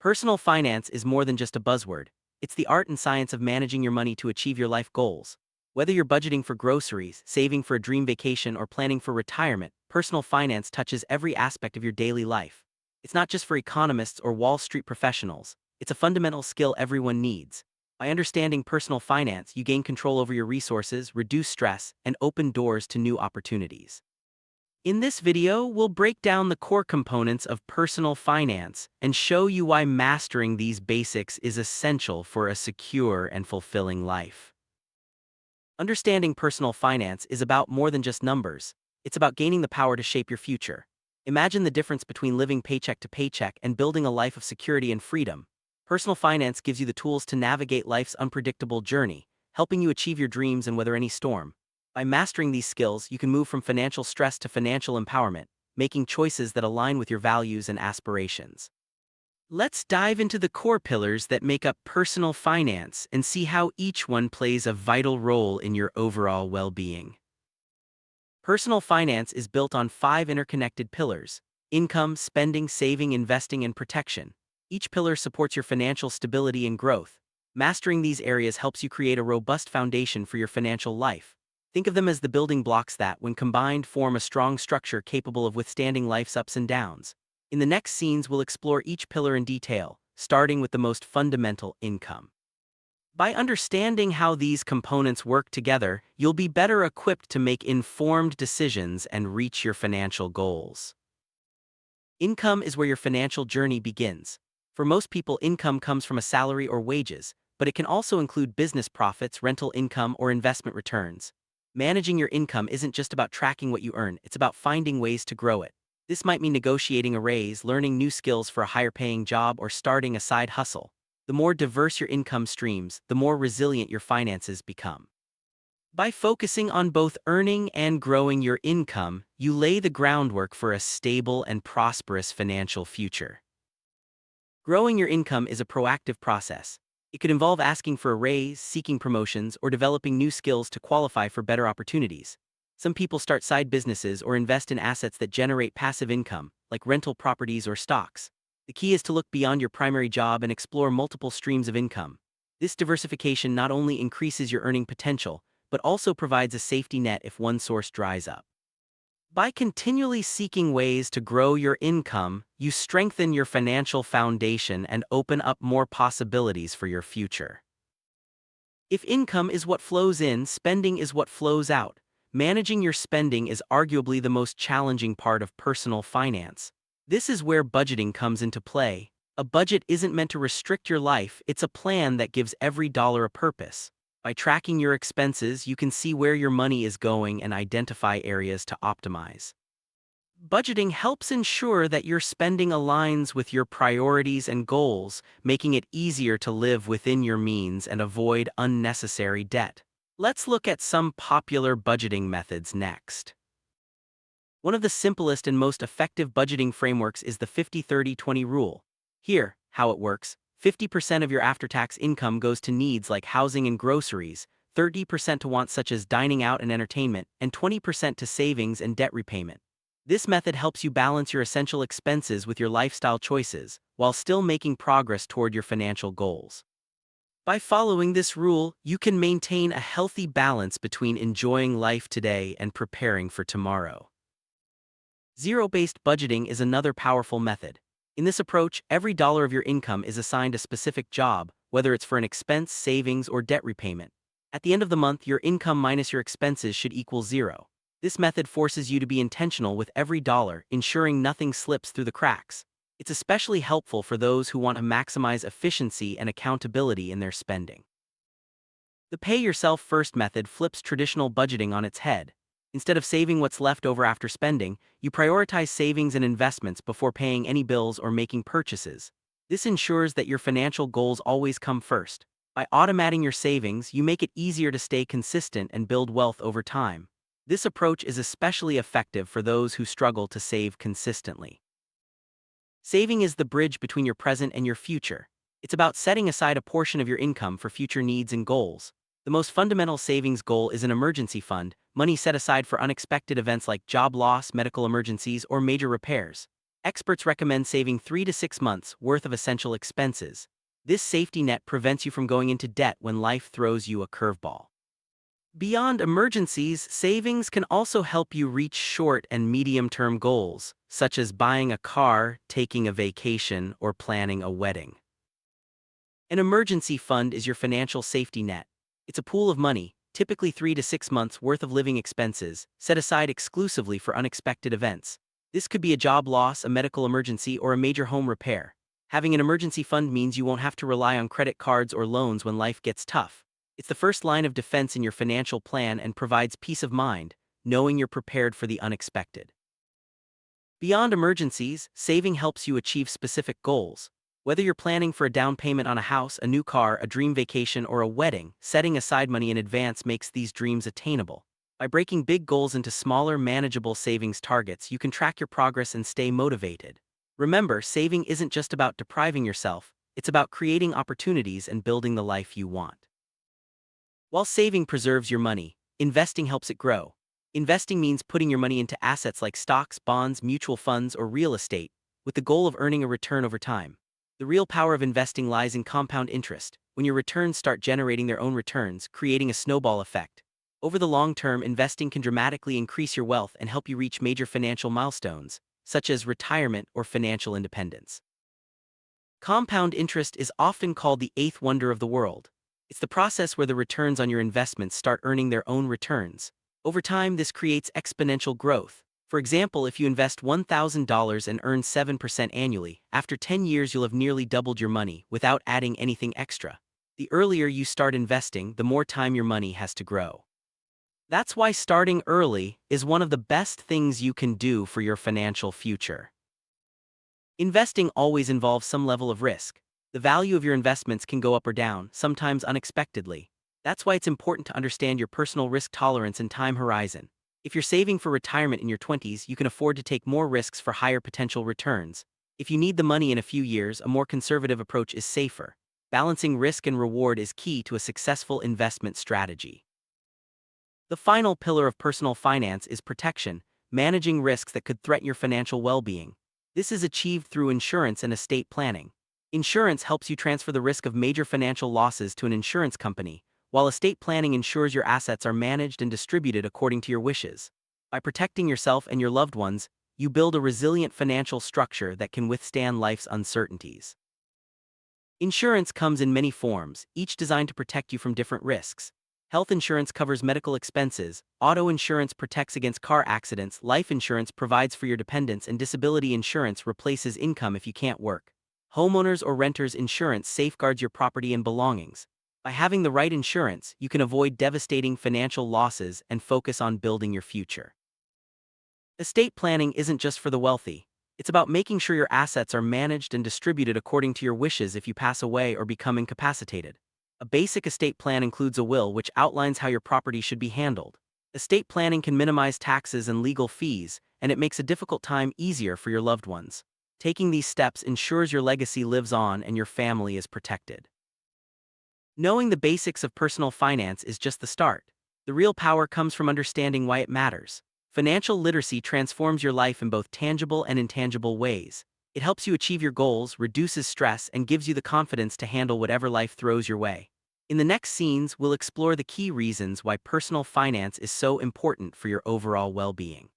Personal finance is more than just a buzzword. It's the art and science of managing your money to achieve your life goals. Whether you're budgeting for groceries, saving for a dream vacation, or planning for retirement, personal finance touches every aspect of your daily life. It's not just for economists or Wall Street professionals. It's a fundamental skill everyone needs. By understanding personal finance, you gain control over your resources, reduce stress, and open doors to new opportunities. In this video, we'll break down the core components of personal finance and show you why mastering these basics is essential for a secure and fulfilling life. Understanding personal finance is about more than just numbers. It's about gaining the power to shape your future. Imagine the difference between living paycheck to paycheck and building a life of security and freedom. Personal finance gives you the tools to navigate life's unpredictable journey, helping you achieve your dreams and weather any storm. By mastering these skills, you can move from financial stress to financial empowerment, making choices that align with your values and aspirations. Let's dive into the core pillars that make up personal finance and see how each one plays a vital role in your overall well-being. Personal finance is built on 5 interconnected pillars: income, spending, saving, investing, and protection. Each pillar supports your financial stability and growth. Mastering these areas helps you create a robust foundation for your financial life. Think of them as the building blocks that, when combined, form a strong structure capable of withstanding life's ups and downs. In the next scenes, we'll explore each pillar in detail, starting with the most fundamental: income. By understanding how these components work together, you'll be better equipped to make informed decisions and reach your financial goals. Income is where your financial journey begins. For most people, income comes from a salary or wages, but it can also include business profits, rental income, or investment returns. Managing your income isn't just about tracking what you earn, it's about finding ways to grow it. This might mean negotiating a raise, learning new skills for a higher-paying job, or starting a side hustle. The more diverse your income streams, the more resilient your finances become. By focusing on both earning and growing your income, you lay the groundwork for a stable and prosperous financial future. Growing your income is a proactive process. It could involve asking for a raise, seeking promotions, or developing new skills to qualify for better opportunities. Some people start side businesses or invest in assets that generate passive income, like rental properties or stocks. The key is to look beyond your primary job and explore multiple streams of income. This diversification not only increases your earning potential, but also provides a safety net if one source dries up. By continually seeking ways to grow your income, you strengthen your financial foundation and open up more possibilities for your future. If income is what flows in, spending is what flows out. Managing your spending is arguably the most challenging part of personal finance. This is where budgeting comes into play. A budget isn't meant to restrict your life, it's a plan that gives every dollar a purpose. By tracking your expenses, you can see where your money is going and identify areas to optimize. Budgeting helps ensure that your spending aligns with your priorities and goals, making it easier to live within your means and avoid unnecessary debt. Let's look at some popular budgeting methods next. One of the simplest and most effective budgeting frameworks is the 50-30-20 rule. Here, how it works: 50% of your after-tax income goes to needs like housing and groceries, 30% to wants such as dining out and entertainment, and 20% to savings and debt repayment. This method helps you balance your essential expenses with your lifestyle choices, while still making progress toward your financial goals. By following this rule, you can maintain a healthy balance between enjoying life today and preparing for tomorrow. Zero-based budgeting is another powerful method. In this approach, every dollar of your income is assigned a specific job, whether it's for an expense, savings, or debt repayment. At the end of the month, your income minus your expenses should equal zero. This method forces you to be intentional with every dollar, ensuring nothing slips through the cracks. It's especially helpful for those who want to maximize efficiency and accountability in their spending. The pay-yourself-first method flips traditional budgeting on its head. Instead of saving what's left over after spending, you prioritize savings and investments before paying any bills or making purchases. This ensures that your financial goals always come first. By automating your savings, you make it easier to stay consistent and build wealth over time. This approach is especially effective for those who struggle to save consistently. Saving is the bridge between your present and your future. It's about setting aside a portion of your income for future needs and goals. The most fundamental savings goal is an emergency fund, money set aside for unexpected events like job loss, medical emergencies, or major repairs. Experts recommend saving 3 to 6 months worth of essential expenses. This safety net prevents you from going into debt when life throws you a curveball. Beyond emergencies, savings can also help you reach short and medium-term goals, such as buying a car, taking a vacation, or planning a wedding. An emergency fund is your financial safety net. It's a pool of money, typically 3 to 6 months worth of living expenses, set aside exclusively for unexpected events. This could be a job loss, a medical emergency, or a major home repair. Having an emergency fund means you won't have to rely on credit cards or loans when life gets tough. It's the first line of defense in your financial plan and provides peace of mind, knowing you're prepared for the unexpected. Beyond emergencies, saving helps you achieve specific goals. Whether you're planning for a down payment on a house, a new car, a dream vacation, or a wedding, setting aside money in advance makes these dreams attainable. By breaking big goals into smaller, manageable savings targets, you can track your progress and stay motivated. Remember, saving isn't just about depriving yourself, it's about creating opportunities and building the life you want. While saving preserves your money, investing helps it grow. Investing means putting your money into assets like stocks, bonds, mutual funds, or real estate, with the goal of earning a return over time. The real power of investing lies in compound interest, when your returns start generating their own returns, creating a snowball effect. Over the long term, investing can dramatically increase your wealth and help you reach major financial milestones, such as retirement or financial independence. Compound interest is often called the eighth wonder of the world. It's the process where the returns on your investments start earning their own returns. Over time, this creates exponential growth. For example, if you invest $1,000 and earn 7% annually, after 10 years you'll have nearly doubled your money without adding anything extra. The earlier you start investing, the more time your money has to grow. That's why starting early is one of the best things you can do for your financial future. Investing always involves some level of risk. The value of your investments can go up or down, sometimes unexpectedly. That's why it's important to understand your personal risk tolerance and time horizon. If you're saving for retirement in your 20s, you can afford to take more risks for higher potential returns. If you need the money in a few years, a more conservative approach is safer. Balancing risk and reward is key to a successful investment strategy. The final pillar of personal finance is protection, managing risks that could threaten your financial well-being. This is achieved through insurance and estate planning. Insurance helps you transfer the risk of major financial losses to an insurance company, while estate planning ensures your assets are managed and distributed according to your wishes. By protecting yourself and your loved ones, you build a resilient financial structure that can withstand life's uncertainties. Insurance comes in many forms, each designed to protect you from different risks. Health insurance covers medical expenses, auto insurance protects against car accidents, life insurance provides for your dependents, and disability insurance replaces income if you can't work. Homeowners or renters insurance safeguards your property and belongings. By having the right insurance, you can avoid devastating financial losses and focus on building your future. Estate planning isn't just for the wealthy. It's about making sure your assets are managed and distributed according to your wishes if you pass away or become incapacitated. A basic estate plan includes a will which outlines how your property should be handled. Estate planning can minimize taxes and legal fees, and it makes a difficult time easier for your loved ones. Taking these steps ensures your legacy lives on and your family is protected. Knowing the basics of personal finance is just the start. The real power comes from understanding why it matters. Financial literacy transforms your life in both tangible and intangible ways. It helps you achieve your goals, reduces stress, and gives you the confidence to handle whatever life throws your way. In the next scenes, we'll explore the key reasons why personal finance is so important for your overall well-being.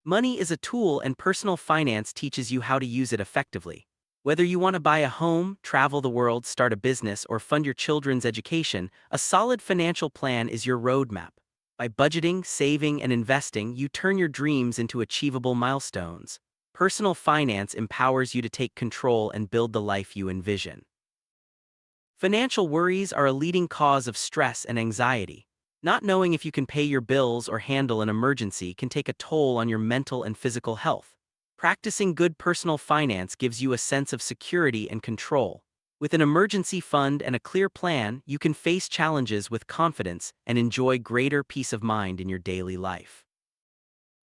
Money is a tool, and personal finance teaches you how to use it effectively. Whether you want to buy a home, travel the world, start a business, or fund your children's education, a solid financial plan is your roadmap. By budgeting, saving, and investing, you turn your dreams into achievable milestones. Personal finance empowers you to take control and build the life you envision. Financial worries are a leading cause of stress and anxiety. Not knowing if you can pay your bills or handle an emergency can take a toll on your mental and physical health. Practicing good personal finance gives you a sense of security and control. With an emergency fund and a clear plan, you can face challenges with confidence and enjoy greater peace of mind in your daily life.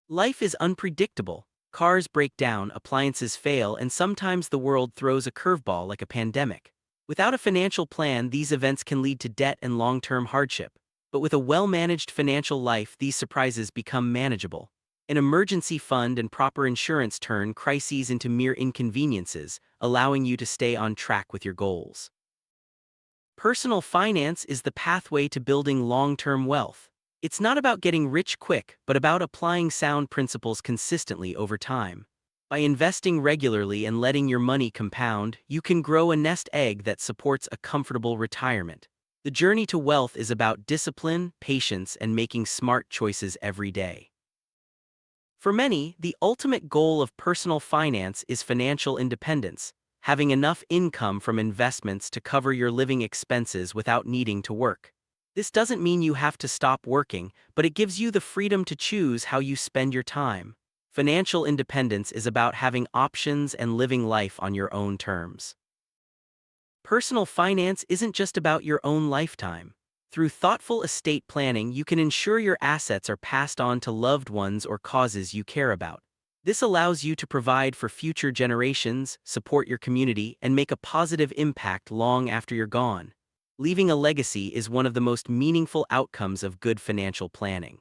Life is unpredictable. Cars break down, appliances fail, and sometimes the world throws a curveball like a pandemic. Without a financial plan, these events can lead to debt and long-term hardship. But with a well-managed financial life, these surprises become manageable. An emergency fund and proper insurance turn crises into mere inconveniences, allowing you to stay on track with your goals. Personal finance is the pathway to building long-term wealth. It's not about getting rich quick, but about applying sound principles consistently over time. By investing regularly and letting your money compound, you can grow a nest egg that supports a comfortable retirement. The journey to wealth is about discipline, patience, and making smart choices every day. For many, the ultimate goal of personal finance is financial independence, having enough income from investments to cover your living expenses without needing to work. This doesn't mean you have to stop working, but it gives you the freedom to choose how you spend your time. Financial independence is about having options and living life on your own terms. Personal finance isn't just about your own lifetime. Through thoughtful estate planning, you can ensure your assets are passed on to loved ones or causes you care about. This allows you to provide for future generations, support your community, and make a positive impact long after you're gone. Leaving a legacy is one of the most meaningful outcomes of good financial planning.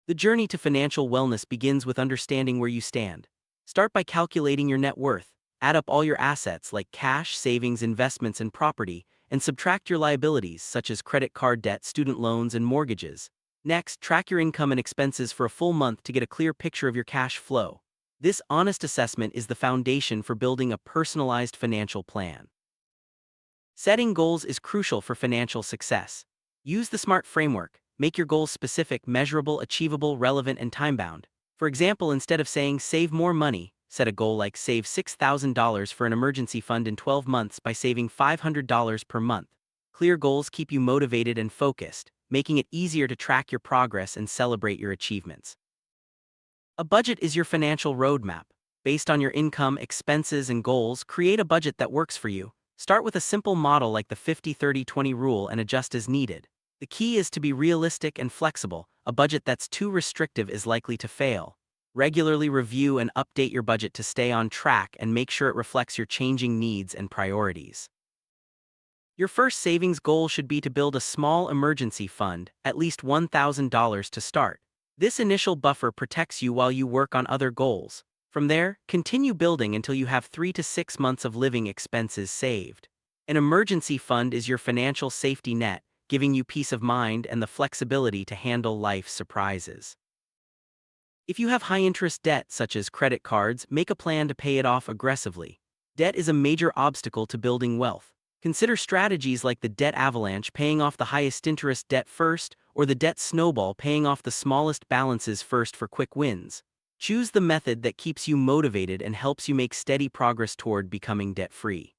The journey to financial wellness begins with understanding where you stand. Start by calculating your net worth. Add up all your assets like cash, savings, investments, and property, and subtract your liabilities such as credit card debt, student loans, and mortgages. Next, track your income and expenses for a full month to get a clear picture of your cash flow. This honest assessment is the foundation for building a personalized financial plan. Setting goals is crucial for financial success. Use the SMART framework. Make your goals specific, measurable, achievable, relevant, and time-bound. For example, instead of saying save more money, set a goal like save $6,000 for an emergency fund in 12 months by saving $500 per month. Clear goals keep you motivated and focused, making it easier to track your progress and celebrate your achievements. A budget is your financial roadmap. Based on your income, expenses, and goals, create a budget that works for you. Start with a simple model like the 50-30-20 rule and adjust as needed. The key is to be realistic and flexible. A budget that's too restrictive is likely to fail. Regularly review and update your budget to stay on track and make sure it reflects your changing needs and priorities. Your first savings goal should be to build a small emergency fund, at least $1,000 to start. This initial buffer protects you while you work on other goals. From there, continue building until you have 3 to 6 months of living expenses saved. An emergency fund is your financial safety net, giving you peace of mind and the flexibility to handle life's surprises. If you have high-interest debt such as credit cards, make a plan to pay it off aggressively. Debt is a major obstacle to building wealth. Consider strategies like the debt avalanche, paying off the highest interest debt first, or the debt snowball, paying off the smallest balances first for quick wins. Choose the method that keeps you motivated and helps you make steady progress toward becoming debt-free.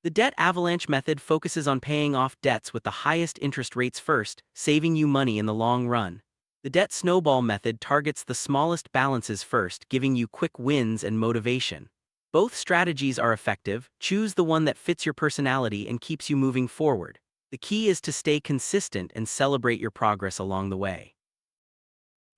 The debt avalanche method focuses on paying off debts with the highest interest rates first, saving you money in the long run. The debt snowball method targets the smallest balances first, giving you quick wins and motivation. Both strategies are effective. Choose the one that fits your personality and keeps you moving forward. The key is to stay consistent and celebrate your progress along the way.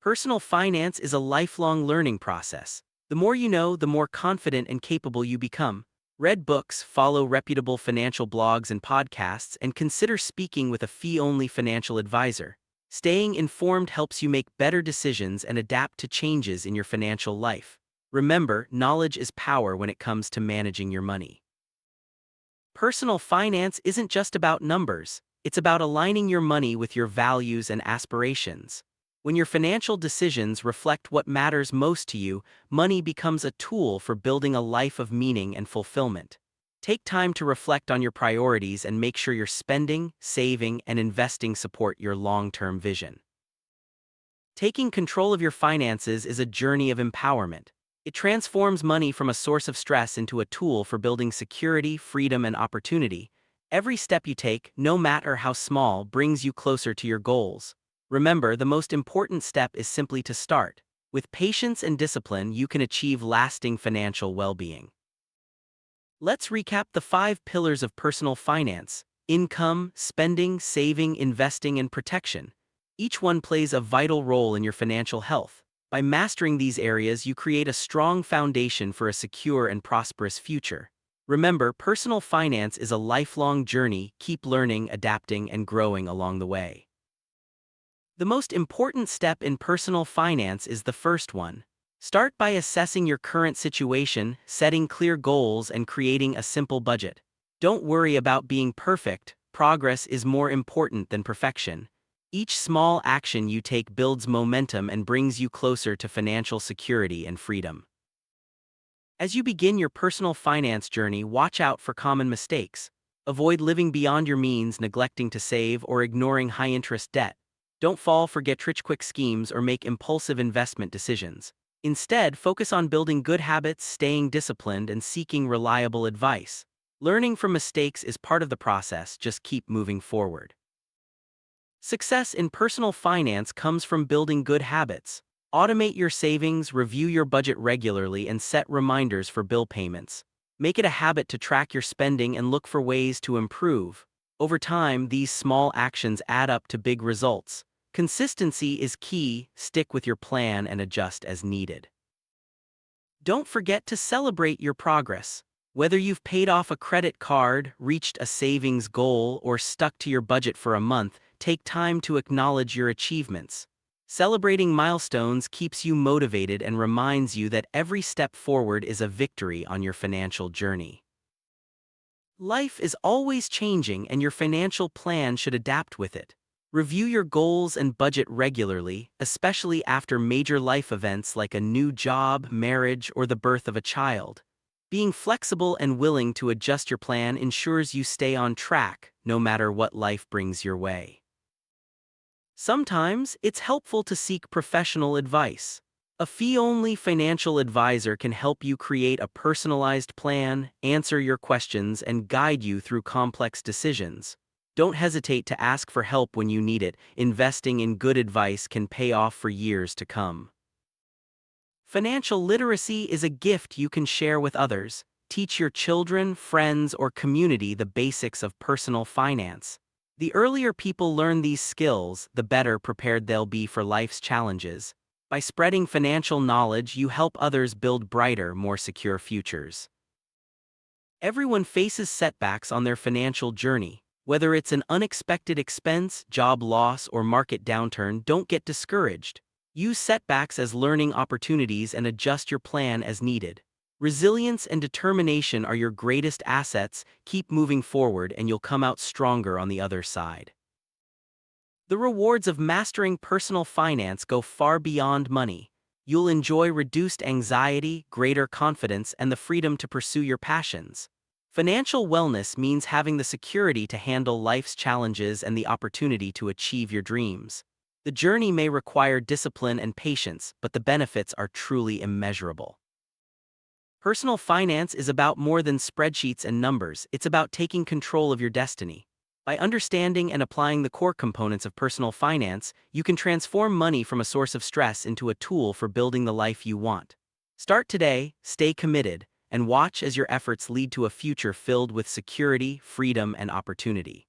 Personal finance is a lifelong learning process. The more you know, the more confident and capable you become. Read books, follow reputable financial blogs and podcasts, and consider speaking with a fee-only financial advisor. Staying informed helps you make better decisions and adapt to changes in your financial life. Remember, knowledge is power when it comes to managing your money. Personal finance isn't just about numbers. It's about aligning your money with your values and aspirations. When your financial decisions reflect what matters most to you, money becomes a tool for building a life of meaning and fulfillment. Take time to reflect on your priorities and make sure your spending, saving, and investing support your long-term vision. Taking control of your finances is a journey of empowerment. It transforms money from a source of stress into a tool for building security, freedom, and opportunity. Every step you take, no matter how small, brings you closer to your goals. Remember, the most important step is simply to start. With patience and discipline, you can achieve lasting financial well-being. Let's recap the 5 pillars of personal finance: income, spending, saving, investing, and protection. Each one plays a vital role in your financial health. By mastering these areas, you create a strong foundation for a secure and prosperous future. Remember, personal finance is a lifelong journey. Keep learning, adapting, and growing along the way. The most important step in personal finance is the first one. Start by assessing your current situation, setting clear goals, and creating a simple budget. Don't worry about being perfect, progress is more important than perfection. Each small action you take builds momentum and brings you closer to financial security and freedom. As you begin your personal finance journey, watch out for common mistakes. Avoid living beyond your means, neglecting to save, or ignoring high-interest debt. Don't fall for get-rich-quick schemes or make impulsive investment decisions. Instead, focus on building good habits, staying disciplined, and seeking reliable advice. Learning from mistakes is part of the process, just keep moving forward. Success in personal finance comes from building good habits. Automate your savings, review your budget regularly, and set reminders for bill payments. Make it a habit to track your spending and look for ways to improve. Over time, these small actions add up to big results. Consistency is key, stick with your plan and adjust as needed. Don't forget to celebrate your progress. Whether you've paid off a credit card, reached a savings goal, or stuck to your budget for a month, take time to acknowledge your achievements. Celebrating milestones keeps you motivated and reminds you that every step forward is a victory on your financial journey. Life is always changing, and your financial plan should adapt with it. Review your goals and budget regularly, especially after major life events like a new job, marriage, or the birth of a child. Being flexible and willing to adjust your plan ensures you stay on track, no matter what life brings your way. Sometimes, it's helpful to seek professional advice. A fee-only financial advisor can help you create a personalized plan, answer your questions, and guide you through complex decisions. Don't hesitate to ask for help when you need it. Investing in good advice can pay off for years to come. Financial literacy is a gift you can share with others. Teach your children, friends, or community the basics of personal finance. The earlier people learn these skills, the better prepared they'll be for life's challenges. By spreading financial knowledge, you help others build brighter, more secure futures. Everyone faces setbacks on their financial journey. Whether it's an unexpected expense, job loss, or market downturn, don't get discouraged. Use setbacks as learning opportunities and adjust your plan as needed. Resilience and determination are your greatest assets. Keep moving forward and you'll come out stronger on the other side. The rewards of mastering personal finance go far beyond money. You'll enjoy reduced anxiety, greater confidence, and the freedom to pursue your passions. Financial wellness means having the security to handle life's challenges and the opportunity to achieve your dreams. The journey may require discipline and patience, but the benefits are truly immeasurable. Personal finance is about more than spreadsheets and numbers. It's about taking control of your destiny. By understanding and applying the core components of personal finance, you can transform money from a source of stress into a tool for building the life you want. Start today, stay committed, and watch as your efforts lead to a future filled with security, freedom, and opportunity.